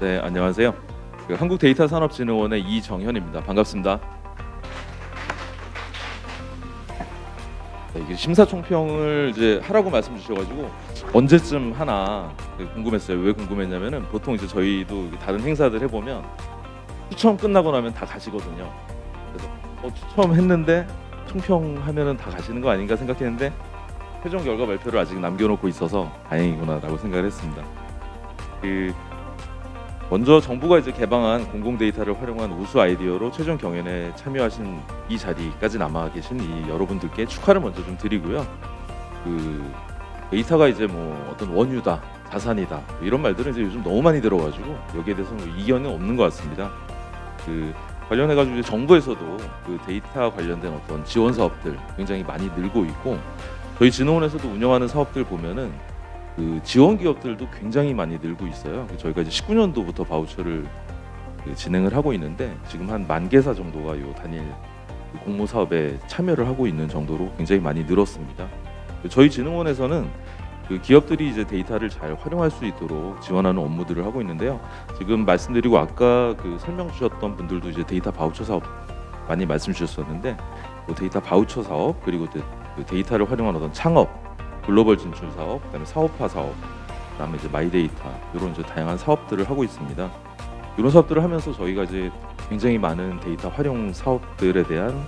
네, 안녕하세요. 한국데이터산업진흥원의 이정현입니다. 반갑습니다. 네, 이게 심사총평을 이제 하라고 말씀 주셔가지고 언제쯤 하나 궁금했어요. 왜 궁금했냐면은 보통 이제 저희도 다른 행사들 해보면 추첨 끝나고 나면 다 가시거든요. 그래서 추첨했는데 총평하면은 다 가시는 거 아닌가 생각했는데 최종 결과 발표를 아직 남겨놓고 있어서 다행이구나라고 생각을 했습니다. 먼저 정부가 이제 개방한 공공 데이터를 활용한 우수 아이디어로 최종 경연에 참여하신 이 자리까지 남아 계신 이 여러분들께 축하를 먼저 좀 드리고요. 데이터가 이제 뭐 어떤 원유다, 자산이다 이런 말들은 이제 요즘 너무 많이 들어가지고 여기에 대해서는 뭐 이견은 없는 것 같습니다. 관련해가지고 이제 정부에서도 데이터 관련된 어떤 지원 사업들 굉장히 많이 늘고 있고 저희 진흥원에서도 운영하는 사업들 보면은 지원 기업들도 굉장히 많이 늘고 있어요. 저희가 이제 19년도부터 바우처를 진행을 하고 있는데 지금 한 10,000개사 정도가 요 단일 공모 사업에 참여를 하고 있는 정도로 굉장히 많이 늘었습니다. 저희 진흥원에서는 기업들이 이제 데이터를 잘 활용할 수 있도록 지원하는 업무들을 하고 있는데요. 지금 말씀드리고 아까 설명 주셨던 분들도 이제 데이터 바우처 사업 많이 말씀 주셨었는데 데이터 바우처 사업 그리고 데이터를 활용한 어떤 창업 글로벌 진출 사업, 그다음에 사업화 사업, 그다음에 이제 마이데이터 이런 이제 다양한 사업들을 하고 있습니다. 이런 사업들을 하면서 저희가 이제 굉장히 많은 데이터 활용 사업들에 대한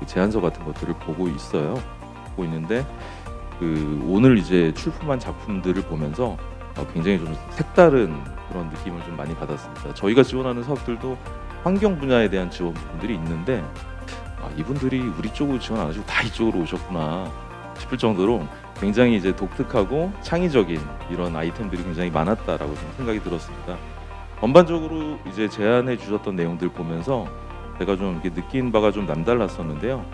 제안서 같은 것들을 보고 있는데 오늘 이제 출품한 작품들을 보면서 굉장히 좀 색다른 그런 느낌을 좀 많이 받았습니다. 저희가 지원하는 사업들도 환경 분야에 대한 지원 부분들이 있는데 이분들이 우리 쪽으로 지원 안 하시고 다 이쪽으로 오셨구나 싶을 정도로 굉장히 이제 독특하고 창의적인 이런 아이템들이 굉장히 많았다라고 좀 생각이 들었습니다. 전반적으로 이제 제안해 주셨던 내용들 보면서 제가 좀 이렇게 느낀 바가 좀 남달랐었는데요.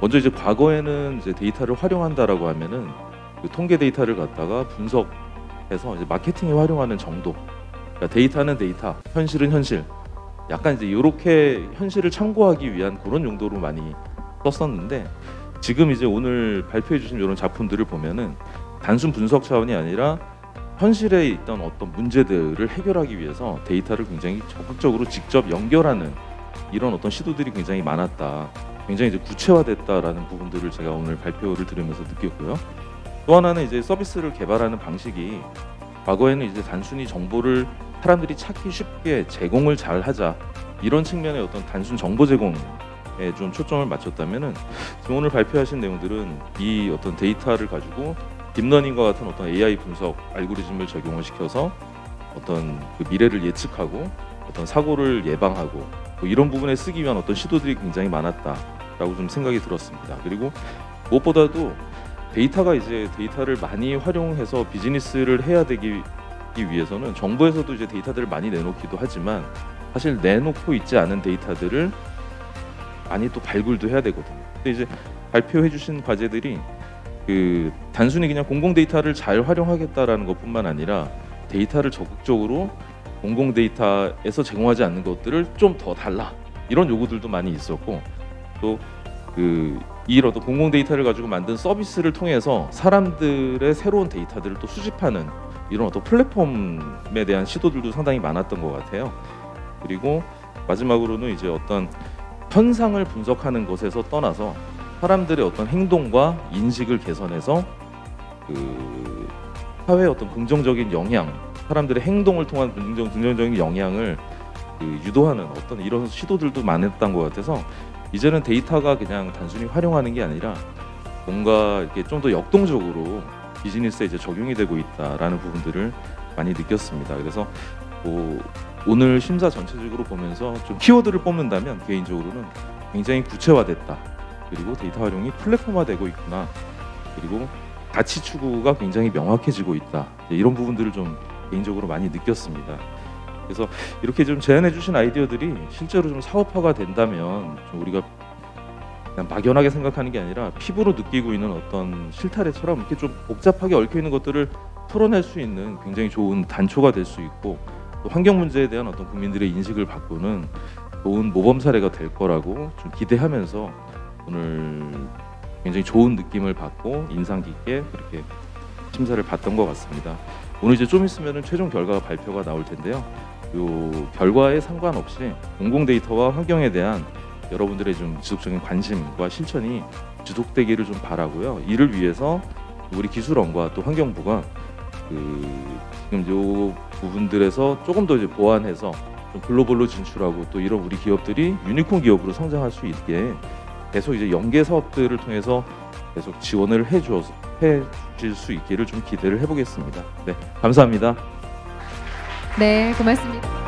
먼저 이제 과거에는 이제 데이터를 활용한다라고 하면은 통계 데이터를 갖다가 분석해서 이제 마케팅에 활용하는 정도. 그러니까 데이터는 데이터, 현실은 현실. 약간 이제 이렇게 현실을 참고하기 위한 그런 용도로 많이 썼었는데. 지금 이제 오늘 발표해 주신 이런 작품들을 보면은 단순 분석 차원이 아니라 현실에 있던 어떤 문제들을 해결하기 위해서 데이터를 굉장히 적극적으로 직접 연결하는 이런 어떤 시도들이 굉장히 많았다. 굉장히 이제 구체화됐다라는 부분들을 제가 오늘 발표를 들으면서 느꼈고요. 또 하나는 이제 서비스를 개발하는 방식이 과거에는 이제 단순히 정보를 사람들이 찾기 쉽게 제공을 잘 하자 이런 측면의 어떤 단순 정보 제공 좀 초점을 맞췄다면은 지금 오늘 발표하신 내용들은 이 어떤 데이터를 가지고 딥러닝과 같은 어떤 AI 분석 알고리즘을 적용을 시켜서 어떤 미래를 예측하고 어떤 사고를 예방하고 뭐 이런 부분에 쓰기 위한 어떤 시도들이 굉장히 많았다라고 좀 생각이 들었습니다. 그리고 무엇보다도 데이터가 이제 데이터를 많이 활용해서 비즈니스를 해야 되기 위해서는 정부에서도 이제 데이터들을 많이 내놓기도 하지만 사실 내놓고 있지 않은 데이터들을 많이 또 발굴도 해야 되거든요. 근데 이제 발표해 주신 과제들이 단순히 그냥 공공 데이터를 잘 활용하겠다라는 것뿐만 아니라 데이터를 적극적으로 공공 데이터에서 제공하지 않는 것들을 좀 더 달라 이런 요구들도 많이 있었고 또 이런 공공 데이터를 가지고 만든 서비스를 통해서 사람들의 새로운 데이터들을 또 수집하는 이런 어떤 플랫폼에 대한 시도들도 상당히 많았던 것 같아요. 그리고 마지막으로는 이제 어떤 현상을 분석하는 것에서 떠나서 사람들의 어떤 행동과 인식을 개선해서 사회의 어떤 긍정적인 영향, 사람들의 행동을 통한 긍정적인 영향을 유도하는 어떤 이런 시도들도 많았던 것 같아서 이제는 데이터가 그냥 단순히 활용하는 게 아니라 뭔가 이렇게 좀 더 역동적으로 비즈니스에 이제 적용이 되고 있다라는 부분들을 많이 느꼈습니다. 그래서 오늘 심사 전체적으로 보면서 좀 키워드를 뽑는다면 개인적으로는 굉장히 구체화됐다. 그리고 데이터 활용이 플랫폼화되고 있구나. 그리고 가치 추구가 굉장히 명확해지고 있다. 이런 부분들을 좀 개인적으로 많이 느꼈습니다. 그래서 이렇게 좀 제안해 주신 아이디어들이 실제로 좀 사업화가 된다면 좀 우리가 그냥 막연하게 생각하는 게 아니라 피부로 느끼고 있는 어떤 실타래처럼 이렇게 좀 복잡하게 얽혀 있는 것들을 털어낼 수 있는 굉장히 좋은 단초가 될 수 있고 또 환경 문제에 대한 어떤 국민들의 인식을 바꾸는 좋은 모범 사례가 될 거라고 좀 기대하면서 오늘 굉장히 좋은 느낌을 받고 인상 깊게 그렇게 심사를 받던 것 같습니다. 오늘 이제 좀 있으면은 최종 결과 발표가 나올 텐데요. 요 결과에 상관없이 공공 데이터와 환경에 대한 여러분들의 좀 지속적인 관심과 실천이 지속되기를 좀 바라고요. 이를 위해서 우리 기술원과 또 환경부가 지금 요 부분들에서 조금 더 이제 보완해서 좀 글로벌로 진출하고 또 이런 우리 기업들이 유니콘 기업으로 성장할 수 있게 계속 이제 연계 사업들을 통해서 계속 지원을 해주실 수 있기를 좀 기대를 해보겠습니다. 네, 감사합니다. 네, 고맙습니다.